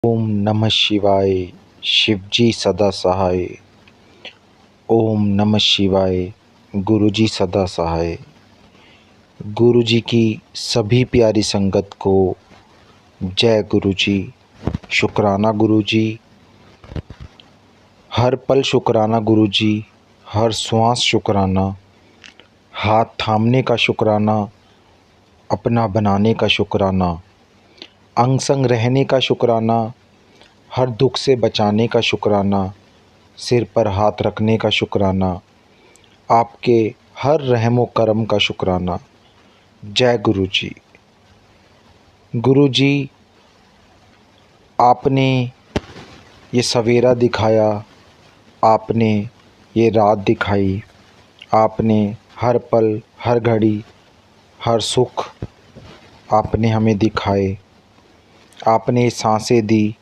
ओम नमः शिवाय। शिवजी सदा सहाय। ओम नमः शिवाय। गुरुजी सदा सहाय। गुरुजी की सभी प्यारी संगत को जय गुरुजी। शुक्राना गुरुजी, हर पल शुक्राना गुरुजी, हर श्वास शुक्राना, हाथ थामने का शुक्राना, अपना बनाने का शुक्राना, अंग संग रहने का शुक्राना, हर दुख से बचाने का शुक्राना, सिर पर हाथ रखने का शुक्राना, आपके हर रहमो करम का शुक्राना। जय गुरुजी। गुरुजी, आपने ये सवेरा दिखाया, आपने ये रात दिखाई, आपने हर पल हर घड़ी हर सुख आपने हमें दिखाए, आपने सांसें दी,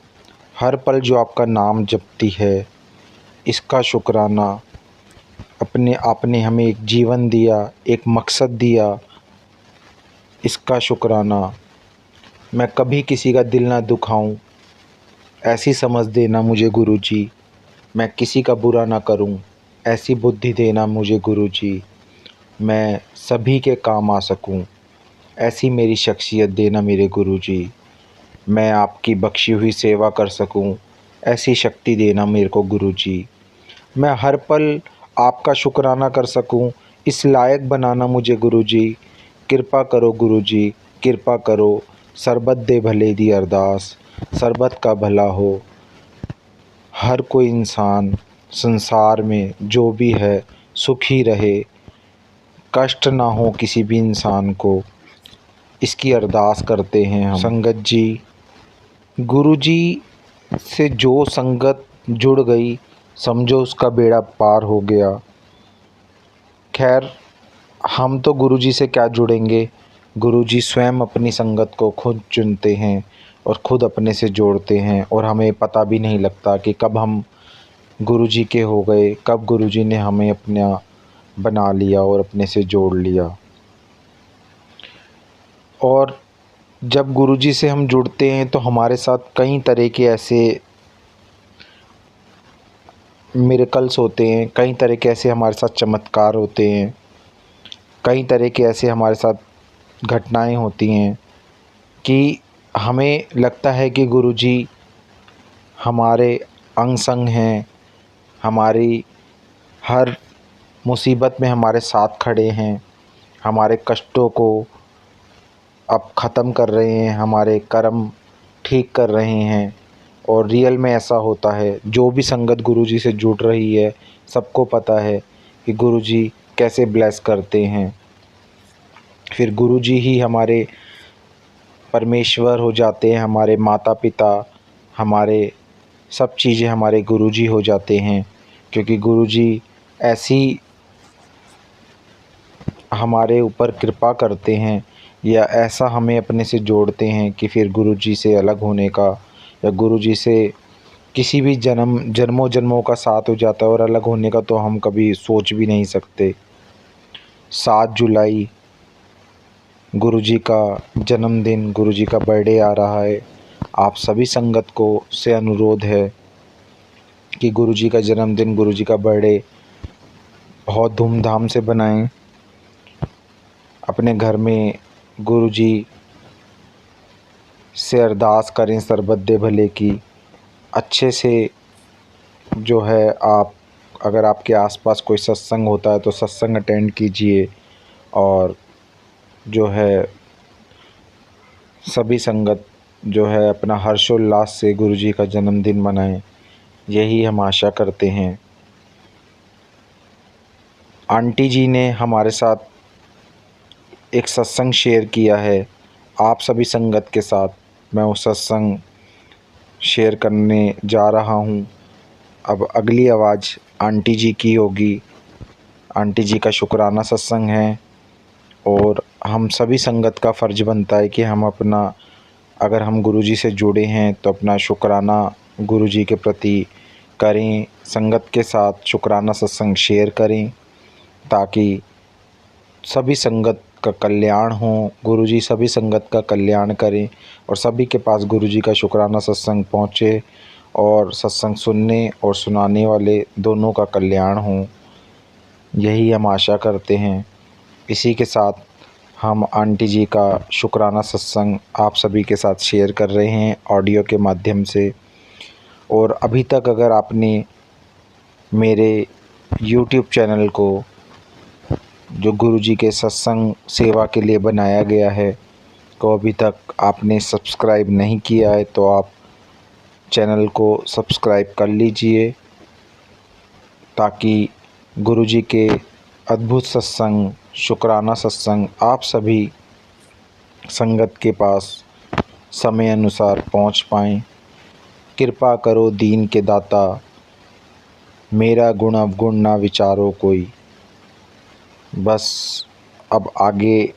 हर पल जो आपका नाम जपती है इसका शुक्राना। आपने हमें एक जीवन दिया, एक मकसद दिया, इसका शुक्राना। मैं कभी किसी का दिल ना दुखाऊं, ऐसी समझ देना मुझे गुरुजी। मैं किसी का बुरा ना करूं, ऐसी बुद्धि देना मुझे गुरुजी। मैं सभी के काम आ सकूं, ऐसी मेरी शख्सियत देना मेरे गुरुजी। मैं आपकी बख्शी हुई सेवा कर सकूं, ऐसी शक्ति देना मेरे को गुरुजी। मैं हर पल आपका शुक्राना कर सकूं, इस लायक बनाना मुझे गुरुजी। कृपा करो गुरुजी, कृपा करो। सरबत दे भले दी अरदास, सरबत का भला हो। हर कोई इंसान संसार में जो भी है सुखी रहे, कष्ट ना हो किसी भी इंसान को, इसकी अरदास करते हैं हम। संगत जी, गुरुजी से जो संगत जुड़ गई समझो उसका बेड़ा पार हो गया। खैर, हम तो गुरुजी से क्या जुड़ेंगे, गुरुजी स्वयं अपनी संगत को खुद चुनते हैं और ख़ुद अपने से जोड़ते हैं, और हमें पता भी नहीं लगता कि कब हम गुरुजी के हो गए, कब गुरुजी ने हमें अपना बना लिया और अपने से जोड़ लिया। और जब गुरुजी से हम जुड़ते हैं तो हमारे साथ कई तरह के ऐसे मिरेकल्स होते हैं, कई तरह के ऐसे हमारे साथ चमत्कार होते हैं, कई तरह के ऐसे हमारे साथ घटनाएं होती हैं कि हमें लगता है कि गुरुजी हमारे अंग संग हैं, हमारी हर मुसीबत में हमारे साथ खड़े हैं, हमारे कष्टों को अब ख़त्म कर रहे हैं, हमारे कर्म ठीक कर रहे हैं। और रियल में ऐसा होता है। जो भी संगत गुरुजी से जुड़ रही है सबको पता है कि गुरुजी कैसे ब्लेस करते हैं। फिर गुरुजी ही हमारे परमेश्वर हो जाते हैं, हमारे माता पिता, हमारे सब चीज़ें हमारे गुरुजी हो जाते हैं, क्योंकि गुरुजी ऐसी हमारे ऊपर कृपा करते हैं या ऐसा हमें अपने से जोड़ते हैं कि फिर गुरुजी से अलग होने का या गुरुजी से किसी भी जन्मों जन्मों का साथ हो जाता है, और अलग होने का तो हम कभी सोच भी नहीं सकते। 7 जुलाई गुरुजी का जन्मदिन, गुरुजी का बर्थडे आ रहा है। आप सभी संगत को से अनुरोध है कि गुरुजी का जन्मदिन, गुरुजी का बर्थडे बहुत धूमधाम से बनाएं। अपने घर में गुरुजी से अरदास करें सरबत दे भले की। अच्छे से जो है, आप अगर आपके आसपास कोई सत्संग होता है तो सत्संग अटेंड कीजिए, और जो है सभी संगत जो है अपना हर्षोल्लास से गुरुजी का जन्मदिन मनाएं, यही हम आशा करते हैं। आंटी जी ने हमारे साथ एक सत्संग शेयर किया है, आप सभी संगत के साथ मैं वो सत्संग शेयर करने जा रहा हूँ। अब अगली आवाज़ आंटी जी की होगी। आंटी जी का शुक्राना सत्संग है, और हम सभी संगत का फ़र्ज़ बनता है कि हम अपना, अगर हम गुरुजी से जुड़े हैं तो अपना शुक्राना गुरुजी के प्रति करें, संगत के साथ शुक्राना सत्संग शेयर करें, ताकि सभी संगत का कल्याण हो। गुरुजी सभी संगत का कल्याण करें और सभी के पास गुरुजी का शुक्राना सत्संग पहुँचे और सत्संग सुनने और सुनाने वाले दोनों का कल्याण हो, यही हम आशा करते हैं। इसी के साथ हम आंटी जी का शुक्राना सत्संग आप सभी के साथ शेयर कर रहे हैं ऑडियो के माध्यम से। और अभी तक अगर आपने मेरे यूट्यूब चैनल को, जो गुरुजी के सत्संग सेवा के लिए बनाया गया है, को अभी तक आपने सब्सक्राइब नहीं किया है तो आप चैनल को सब्सक्राइब कर लीजिए, ताकि गुरुजी के अद्भुत सत्संग, शुक्राना सत्संग आप सभी संगत के पास समय अनुसार पहुंच पाएँ। कृपा करो दीन के दाता, मेरा गुण अवगुण ना विचारो कोई। बस अब आगे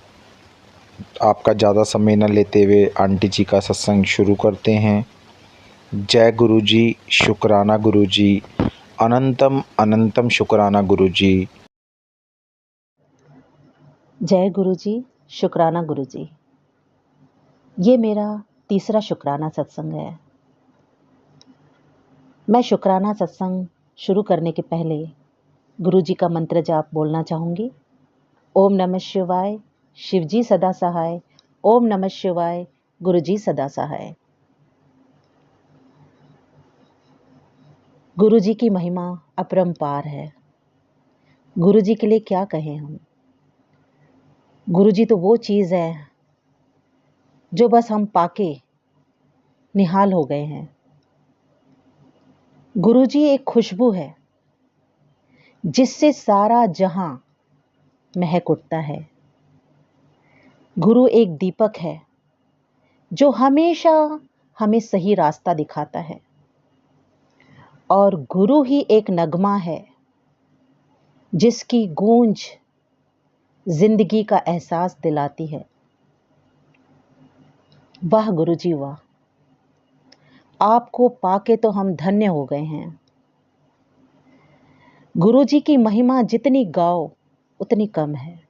आपका ज़्यादा समय न लेते हुए आंटी जी का सत्संग शुरू करते हैं। जय गुरुजी, शुक्राना गुरुजी, अनंतम अनंतम शुक्राना गुरुजी। जय गुरुजी, शुक्राना गुरुजी। ये मेरा तीसरा शुक्राना सत्संग है। मैं शुक्राना सत्संग शुरू करने के पहले गुरुजी का मंत्र जाप बोलना चाहूँगी। ओम नमः शिवाय, शिवजी सदा सहाय। ओम नमः शिवाय, गुरुजी सदा सहाय। गुरुजी की महिमा अपरंपार है। गुरुजी के लिए क्या कहें हम। गुरुजी तो वो चीज़ है जो बस हम पाके निहाल हो गए हैं। गुरुजी एक खुशबू है जिससे सारा जहां महक उठता है। गुरु एक दीपक है जो हमेशा हमें सही रास्ता दिखाता है। और गुरु ही एक नगमा है जिसकी गूंज जिंदगी का एहसास दिलाती है। वाह गुरुजी वाह, आपको पाके तो हम धन्य हो गए हैं। गुरुजी की महिमा जितनी गाओ उतनी कम है।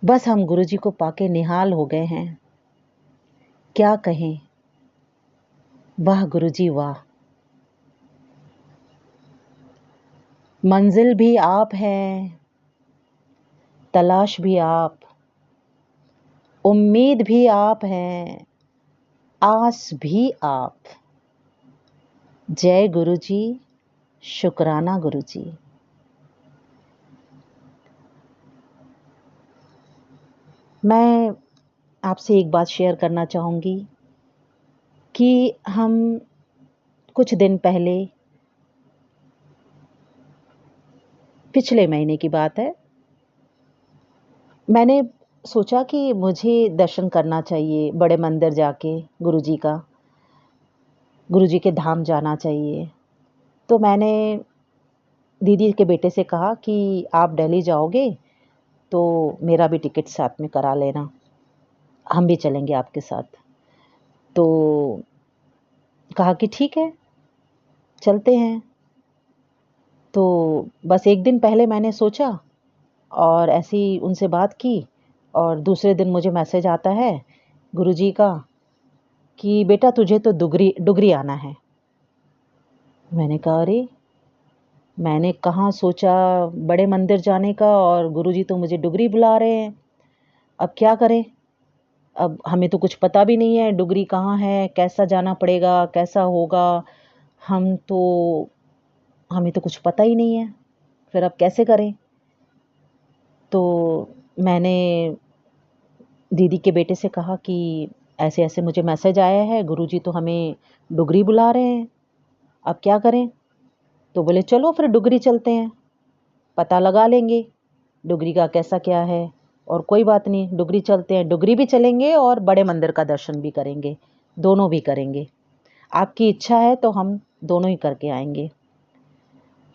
बस हम गुरुजी को पाके निहाल हो गए हैं, क्या कहें। वाह गुरुजी वाह, मंजिल भी आप हैं, तलाश भी आप, उम्मीद भी आप हैं, आस भी आप। जय गुरुजी, शुक्राना गुरुजी। मैं आपसे एक बात शेयर करना चाहूँगी कि हम कुछ दिन पहले, पिछले महीने की बात है, मैंने सोचा कि मुझे दर्शन करना चाहिए बड़े मंदिर जाके गुरुजी का, गुरुजी के धाम जाना चाहिए। तो मैंने दीदी के बेटे से कहा कि आप दिल्ली जाओगे तो मेरा भी टिकट साथ में करा लेना, हम भी चलेंगे आपके साथ। तो कहा कि ठीक है चलते हैं। तो बस एक दिन पहले मैंने सोचा और ऐसी उनसे बात की और दूसरे दिन मुझे मैसेज आता है गुरुजी का कि बेटा तुझे तो डुगरी आना है। मैंने कहा अरे, मैंने कहाँ सोचा बड़े मंदिर जाने का और गुरुजी तो मुझे डुगरी बुला रहे हैं। अब क्या करें, अब हमें तो कुछ पता भी नहीं है डुगरी कहाँ है, कैसा जाना पड़ेगा, कैसा होगा, हमें तो कुछ पता ही नहीं है, फिर अब कैसे करें। तो मैंने दीदी के बेटे से कहा कि ऐसे ऐसे मुझे मैसेज आया है, गुरुजी तो हमें डुगरी बुला रहे हैं, अब क्या करें। तो बोले चलो फिर डुगरी चलते हैं, पता लगा लेंगे डुगरी का कैसा क्या है। और कोई बात नहीं, डुगरी चलते हैं, डुगरी भी चलेंगे और बड़े मंदिर का दर्शन भी करेंगे, दोनों भी करेंगे। आपकी इच्छा है तो हम दोनों ही करके आएंगे।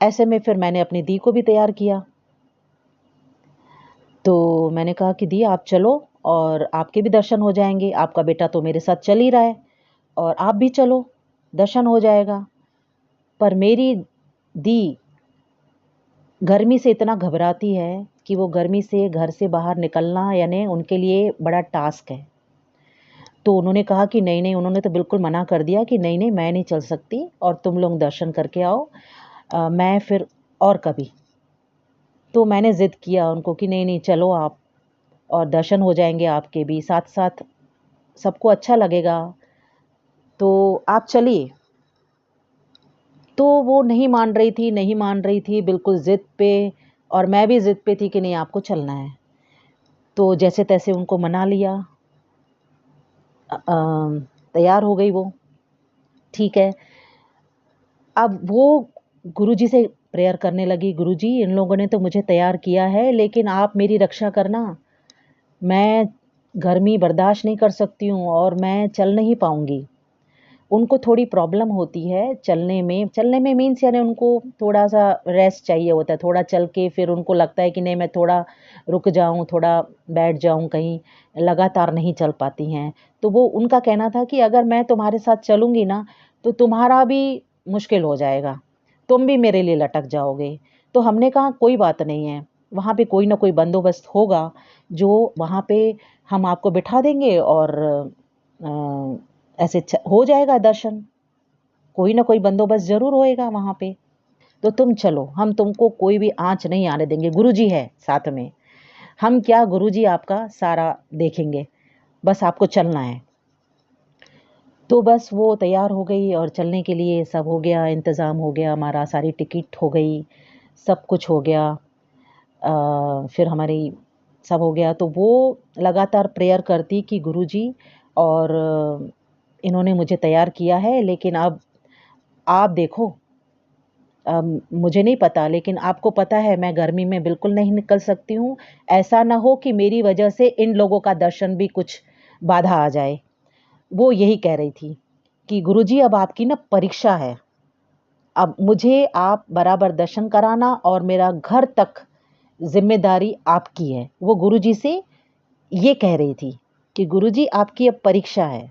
ऐसे में फिर मैंने अपनी दी को भी तैयार किया। तो मैंने कहा कि दी आप चलो और आपके भी दर्शन हो जाएंगे, आपका बेटा तो मेरे साथ चल ही रहा है और आप भी चलो, दर्शन हो जाएगा। पर मेरी दी गर्मी से इतना घबराती है कि वो गर्मी से घर से बाहर निकलना यानी उनके लिए बड़ा टास्क है। तो उन्होंने कहा कि नहीं नहीं, उन्होंने तो बिल्कुल मना कर दिया कि नहीं नहीं, मैं नहीं चल सकती और तुम लोग दर्शन करके आओ, मैं फिर और कभी। तो मैंने ज़िद किया उनको कि नहीं नहीं, चलो आप, और दर्शन हो जाएंगे आपके भी, साथ साथ सबको अच्छा लगेगा, तो आप चलिए। तो वो नहीं मान रही थी, नहीं मान रही थी, बिल्कुल ज़िद पे, और मैं भी ज़िद पे थी कि नहीं आपको चलना है। तो जैसे तैसे उनको मना लिया, तैयार हो गई वो, ठीक है। अब वो गुरुजी से प्रेयर करने लगी, गुरुजी इन लोगों ने तो मुझे तैयार किया है, लेकिन आप मेरी रक्षा करना, मैं गर्मी बर्दाश्त नहीं कर सकती हूँ और मैं चल नहीं पाऊँगी। उनको थोड़ी प्रॉब्लम होती है चलने में मीन्स यानी उनको थोड़ा-सा रेस्ट चाहिए होता है, थोड़ा चल के फिर उनको लगता है कि नहीं मैं थोड़ा रुक जाऊँ, थोड़ा बैठ जाऊँ कहीं, लगातार नहीं चल पाती हैं। तो वो उनका कहना था कि अगर मैं तुम्हारे साथ चलूँगी ना, तो तुम्हारा भी मुश्किल हो जाएगा, तुम भी मेरे लिए लटक जाओगे। तो हमने कहा कोई बात नहीं है, वहाँ पे कोई ना कोई बंदोबस्त होगा, जो वहाँ पे हम आपको बिठा देंगे और ऐसे हो जाएगा दर्शन, कोई ना कोई बंदोबस्त ज़रूर होएगा वहाँ पे, तो तुम चलो, हम तुमको कोई भी आँच नहीं आने देंगे, गुरुजी है साथ में। हम क्या, गुरुजी आपका सारा देखेंगे, बस आपको चलना है। तो बस वो तैयार हो गई और चलने के लिए सब हो गया, इंतज़ाम हो गया हमारा, सारी टिकट हो गई, सब कुछ हो गया। फिर हमारी सब हो गया, तो वो लगातार प्रेयर करती कि गुरुजी, और इन्होंने मुझे तैयार किया है, लेकिन अब आप देखो, मुझे नहीं पता, लेकिन आपको पता है मैं गर्मी में बिल्कुल नहीं निकल सकती हूँ। ऐसा ना हो कि मेरी वजह से इन लोगों का दर्शन भी कुछ बाधा आ जाए। वो यही कह रही थी कि गुरुजी अब आपकी ना परीक्षा है। अब मुझे आप बराबर दर्शन कराना और मेरा घर तक ज़िम्मेदारी आपकी है। वो गुरुजी से ये कह रही थी कि गुरुजी आपकी अब परीक्षा है।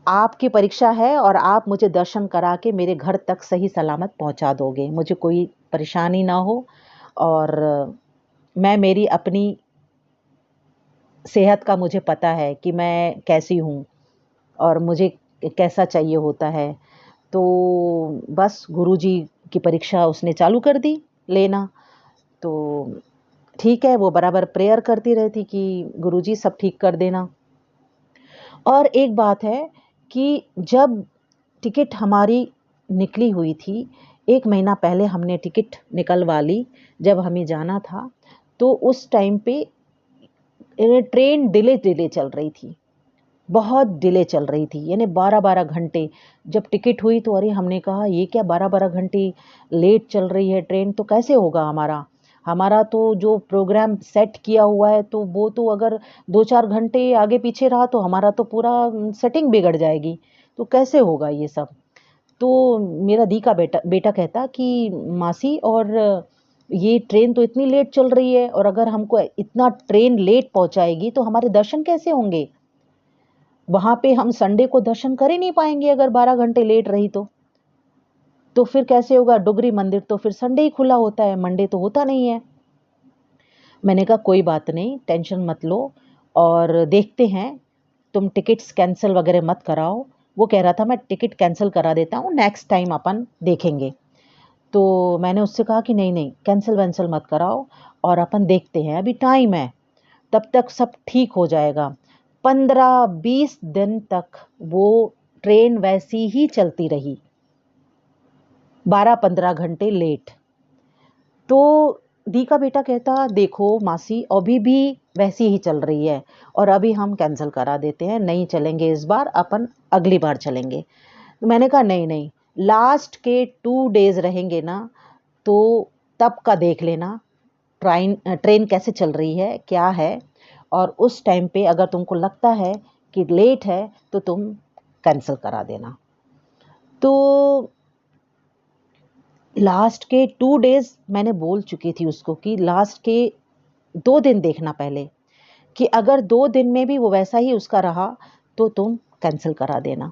आपकी परीक्षा है और आप मुझे दर्शन करा के मेरे घर तक सही सलामत पहुंचा दोगे, मुझे कोई परेशानी ना हो, और मैं मेरी अपनी सेहत का मुझे पता है कि मैं कैसी हूँ और मुझे कैसा चाहिए होता है। तो बस गुरुजी की परीक्षा उसने चालू कर दी लेना। तो ठीक है, वो बराबर प्रेयर करती रहती कि गुरुजी सब ठीक कर देना। और एक बात है कि जब टिकट हमारी निकली हुई थी, 1 महीना पहले हमने टिकट निकलवा ली, जब हमें जाना था, तो उस टाइम पे ट्रेन डिले चल रही थी, बहुत डिले चल रही थी, यानी 12-12 घंटे। जब टिकट हुई तो अरे हमने कहा ये क्या 12-12 घंटे लेट चल रही है ट्रेन, तो कैसे होगा हमारा? हमारा तो जो प्रोग्राम सेट किया हुआ है, तो वो तो अगर 2-4 घंटे आगे पीछे रहा तो हमारा तो पूरा सेटिंग बिगड़ जाएगी, तो कैसे होगा ये सब? तो मेरा दी का बेटा बेटा कहता कि मासी, और ये ट्रेन तो इतनी लेट चल रही है, और अगर हमको इतना ट्रेन लेट पहुंचाएगी तो हमारे दर्शन कैसे होंगे? वहाँ पे हम संडे को दर्शन कर ही नहीं पाएँगे अगर 12 घंटे लेट रही तो। तो फिर कैसे होगा? डुगरी मंदिर तो फिर संडे ही खुला होता है, मंडे तो होता नहीं है। मैंने कहा कोई बात नहीं, टेंशन मत लो और देखते हैं, तुम टिकट्स कैंसल वगैरह मत कराओ। वो कह रहा था मैं टिकट कैंसल करा देता हूँ, नेक्स्ट टाइम अपन देखेंगे। तो मैंने उससे कहा कि नहीं, नहीं, कैंसल-वैंसल मत कराओ और अपन देखते हैं, अभी टाइम है, तब तक सब ठीक हो जाएगा। 15-20 दिन तक वो ट्रेन वैसी ही चलती रही, 12-15 घंटे लेट। तो दी का बेटा कहता देखो मासी, अभी भी वैसी ही चल रही है और अभी हम कैंसल करा देते हैं, नहीं चलेंगे इस बार, अपन अगली बार चलेंगे। तो मैंने कहा नहीं नहीं, लास्ट के 2 डेज रहेंगे ना, तो तब का देख लेना, ट्रेन कैसे चल रही है, क्या है, और उस टाइम पे अगर तुमको लगता है कि लेट है तो तुम कैंसल करा देना। तो लास्ट के 2 डेज़ मैंने बोल चुकी थी उसको कि लास्ट के 2 दिन देखना पहले, कि अगर 2 दिन में भी वो वैसा ही उसका रहा तो तुम कैंसल करा देना।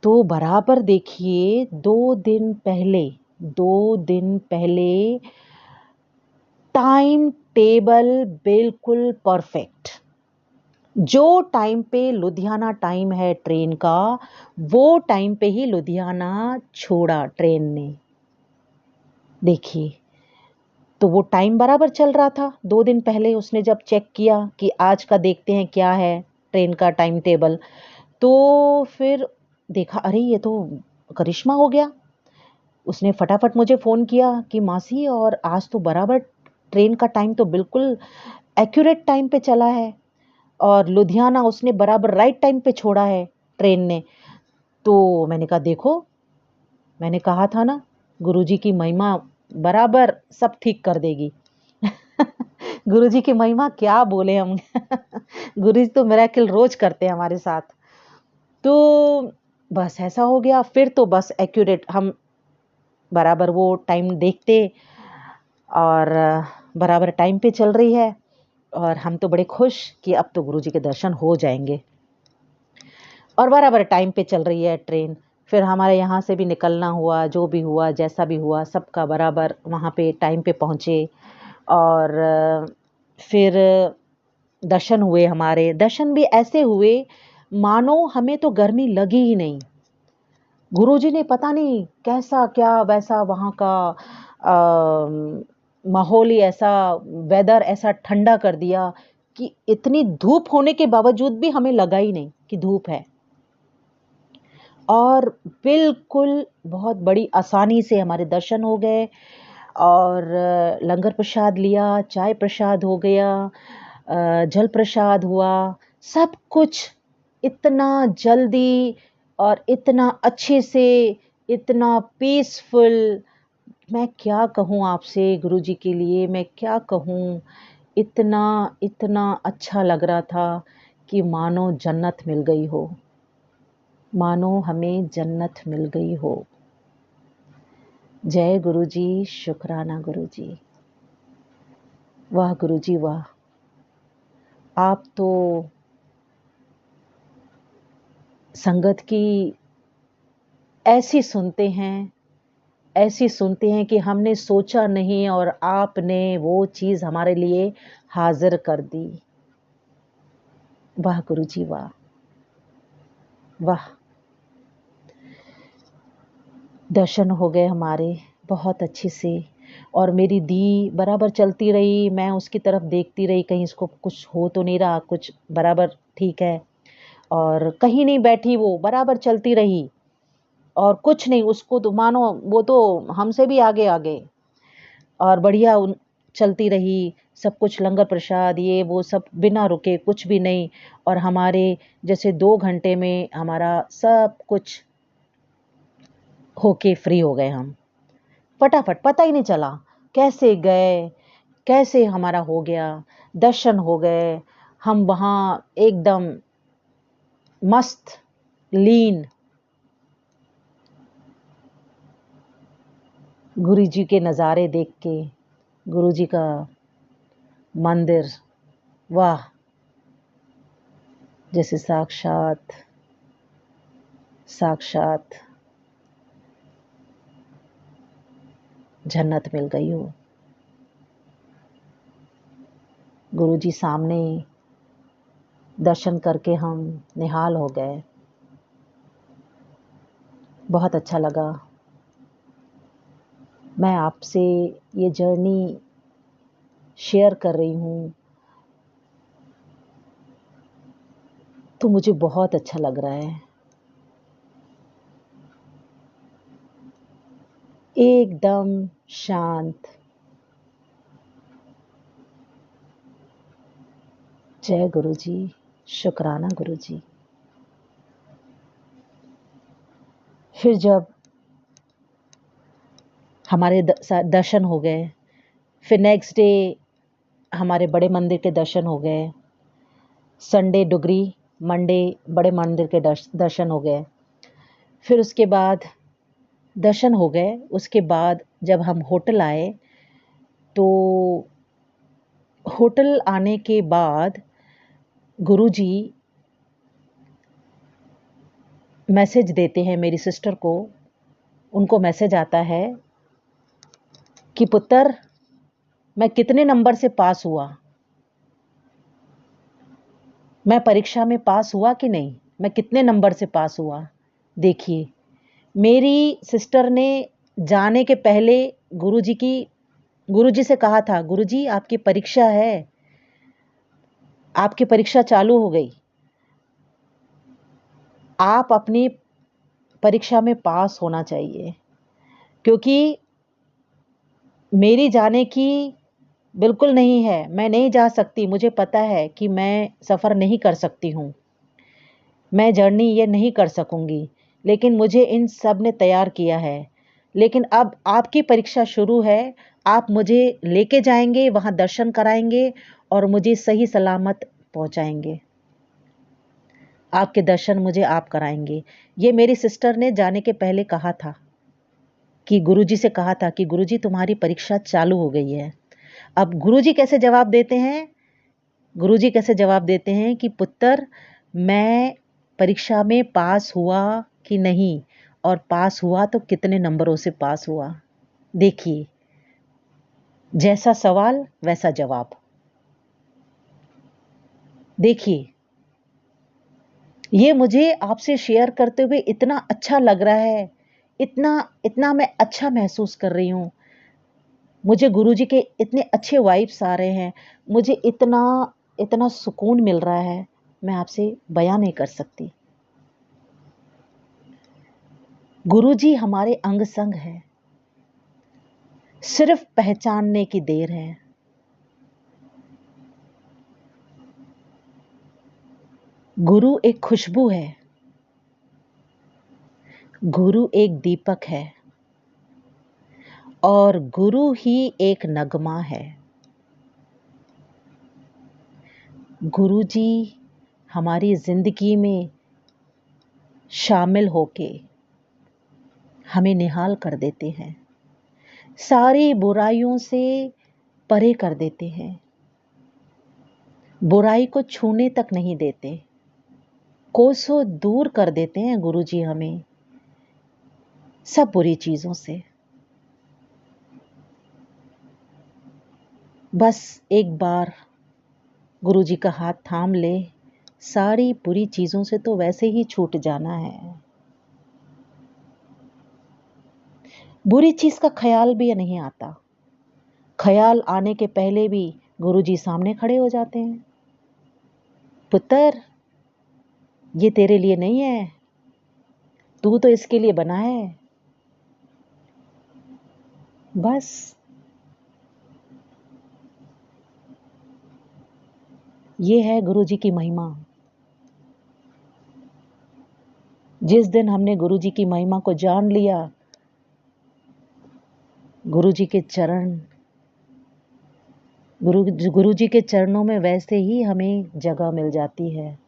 तो बराबर देखिए 2 दिन पहले टाइम टेबल बिल्कुल परफेक्ट। जो टाइम पे लुधियाना टाइम है ट्रेन का, वो टाइम पे ही लुधियाना छोड़ा ट्रेन ने। देखिए, तो वो टाइम बराबर चल रहा था। 2 दिन पहले उसने जब चेक किया कि आज का देखते हैं क्या है ट्रेन का टाइम टेबल, तो फिर देखा, अरे ये तो करिश्मा हो गया। उसने फटाफट मुझे फ़ोन किया कि मासी, और आज तो बराबर ट्रेन का टाइम तो बिल्कुल एक्यूरेट टाइम पे चला है, और लुधियाना उसने बराबर राइट टाइम पे छोड़ा है ट्रेन ने। तो मैंने कहा देखो, मैंने कहा था ना, गुरुजी की महिमा बराबर सब ठीक कर देगी। गुरुजी की महिमा क्या बोले हम। गुरुजी तो मिरेकल रोज करते हैं हमारे साथ। तो बस ऐसा हो गया, फिर तो बस एक्यूरेट हम बराबर वो टाइम देखते, और बराबर टाइम पे चल रही है, और हम तो बड़े खुश कि अब तो गुरुजी के दर्शन हो जाएंगे, और बराबर टाइम पे चल रही है ट्रेन। फिर हमारे यहाँ से भी निकलना हुआ, जो भी हुआ जैसा भी हुआ, सबका बराबर वहाँ पे टाइम पे पहुँचे, और फिर दर्शन हुए। हमारे दर्शन भी ऐसे हुए मानो हमें तो गर्मी लगी ही नहीं। गुरुजी ने पता नहीं कैसा क्या वैसा वहाँ का माहौल ही ऐसा, वेदर ऐसा ठंडा कर दिया कि इतनी धूप होने के बावजूद भी हमें लगा ही नहीं कि धूप है। और बिल्कुल बहुत बड़ी आसानी से हमारे दर्शन हो गए, और लंगर प्रसाद लिया, चाय प्रसाद हो गया, जल प्रसाद हुआ, सब कुछ इतना जल्दी और इतना अच्छे से, इतना पीसफुल। मैं क्या कहूँ आपसे, गुरुजी के लिए मैं क्या कहूँ। इतना इतना अच्छा लग रहा था कि मानो जन्नत मिल गई हो, मानो हमें जन्नत मिल गई हो। जय गुरुजी, शुक्राना गुरुजी। वाह गुरुजी वाह, आप तो संगत की ऐसी सुनते हैं, ऐसी सुनते हैं कि हमने सोचा नहीं, और आपने वो चीज़ हमारे लिए हाजिर कर दी। वाह गुरुजी वाह, वाह। दर्शन हो गए हमारे बहुत अच्छे से, और मेरी दी बराबर चलती रही, मैं उसकी तरफ देखती रही कहीं इसको कुछ हो तो नहीं रहा, कुछ बराबर ठीक है। और कहीं नहीं बैठी, वो बराबर चलती रही, और कुछ नहीं, उसको तो मानो वो तो हमसे भी आगे आगे, और बढ़िया चलती रही। सब कुछ लंगर प्रसाद ये वो सब बिना रुके, कुछ भी नहीं। और हमारे जैसे 2 घंटे में हमारा सब कुछ होके फ्री हो गए हम, फटाफट, पता ही नहीं चला कैसे गए, कैसे हमारा हो गया, दर्शन हो गए। हम वहाँ एकदम मस्त, लीन, गुरुजी के नज़ारे देख के, गुरुजी का मंदिर, वाह, जैसे साक्षात साक्षात जन्नत मिल गई हो। गुरुजी सामने दर्शन करके हम निहाल हो गए। बहुत अच्छा लगा। मैं आपसे ये जर्नी शेयर कर रही हूँ, तो मुझे बहुत अच्छा लग रहा है। एकदम शांत। जय गुरुजी, शुक्राना गुरुजी। फिर जब हमारे दर्शन हो गए, फिर नेक्स्ट डे हमारे बड़े मंदिर के दर्शन हो गए। संडे डुगरी, मंडे बड़े मंदिर के दर्शन हो गए। फिर उसके बाद दर्शन हो गए, उसके बाद जब हम होटल आए, तो होटल आने के बाद गुरुजी मैसेज देते हैं मेरी सिस्टर को। उनको मैसेज आता है कि पुत्र, मैं कितने नंबर से पास हुआ, मैं परीक्षा में पास हुआ कि नहीं, मैं कितने नंबर से पास हुआ। देखिए, मेरी सिस्टर ने जाने के पहले गुरुजी से कहा था, गुरुजी आपकी परीक्षा है, आपकी परीक्षा चालू हो गई, आप अपनी परीक्षा में पास होना चाहिए। क्योंकि मेरी जाने की बिल्कुल नहीं है, मैं नहीं जा सकती, मुझे पता है कि मैं सफ़र नहीं कर सकती हूँ, मैं जर्नी ये नहीं कर सकूँगी, लेकिन मुझे इन सब ने तैयार किया है। लेकिन अब आपकी परीक्षा शुरू है, आप मुझे लेके जाएंगे, वहाँ दर्शन कराएंगे और मुझे सही सलामत पहुँचाएंगे। आपके दर्शन मुझे आप कराएंगे। ये मेरी सिस्टर ने जाने के पहले कहा था कि गुरुजी से कहा था कि गुरुजी तुम्हारी परीक्षा चालू हो गई है। अब गुरुजी कैसे जवाब देते हैं? गुरुजी कैसे जवाब देते हैं कि पुत्र, मैं परीक्षा में पास हुआ कि नहीं, और पास हुआ तो कितने नंबरों से पास हुआ। देखिए, जैसा सवाल वैसा जवाब। देखिए, ये मुझे आपसे शेयर करते हुए इतना अच्छा लग रहा है, इतना इतना मैं अच्छा महसूस कर रही हूँ। मुझे गुरुजी के इतने अच्छे वाइब्स आ रहे हैं, मुझे इतना इतना सुकून मिल रहा है, मैं आपसे बयां नहीं कर सकती। गुरुजी हमारे अंग संग है, सिर्फ पहचानने की देर है। गुरु एक खुशबू है, गुरु एक दीपक है, और गुरु ही एक नगमा है। गुरुजी हमारी जिंदगी में शामिल होके हमें निहाल कर देते हैं, सारी बुराइयों से परे कर देते हैं, बुराई को छूने तक नहीं देते, कोसों दूर कर देते हैं गुरुजी हमें सब बुरी चीजों से। बस एक बार गुरुजी का हाथ थाम ले, सारी बुरी चीजों से तो वैसे ही छूट जाना है। बुरी चीज का ख्याल भी नहीं आता, ख्याल आने के पहले भी गुरुजी सामने खड़े हो जाते हैं। पुत्र, ये तेरे लिए नहीं है, तू तो इसके लिए बना है। बस ये है गुरुजी की महिमा। जिस दिन हमने गुरुजी की महिमा को जान लिया, गुरुजी के चरण, गुरुजी के चरणों में वैसे ही हमें जगह मिल जाती है।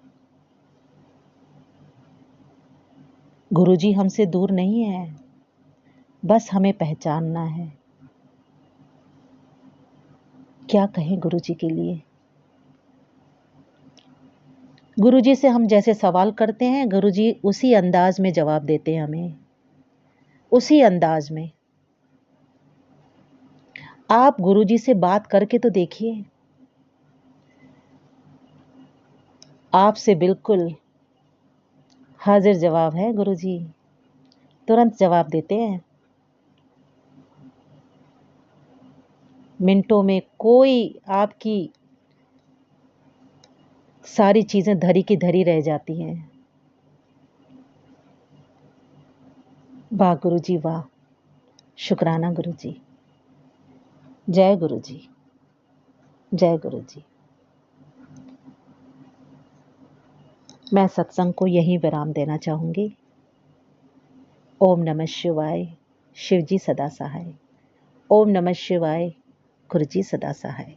गुरुजी हमसे दूर नहीं है, बस हमें पहचानना है। क्या कहें गुरुजी के लिए। गुरुजी से हम जैसे सवाल करते हैं, गुरुजी उसी अंदाज में जवाब देते हैं हमें, उसी अंदाज में। आप गुरुजी से बात करके तो देखिए, आपसे बिल्कुल हाजिर जवाब है गुरुजी, तुरंत जवाब देते हैं। मिनटों में कोई आपकी सारी चीजें धरी की धरी रह जाती हैं। वाह गुरुजी वाह, शुक्राना गुरुजी। जय गुरुजी, जय गुरुजी। मैं सत्संग को यहीं विराम देना चाहूंगी। ओम नमः शिवाय, शिवजी सदा सहाय। ओम नमः शिवाय, गुरुजी सदा सहाय।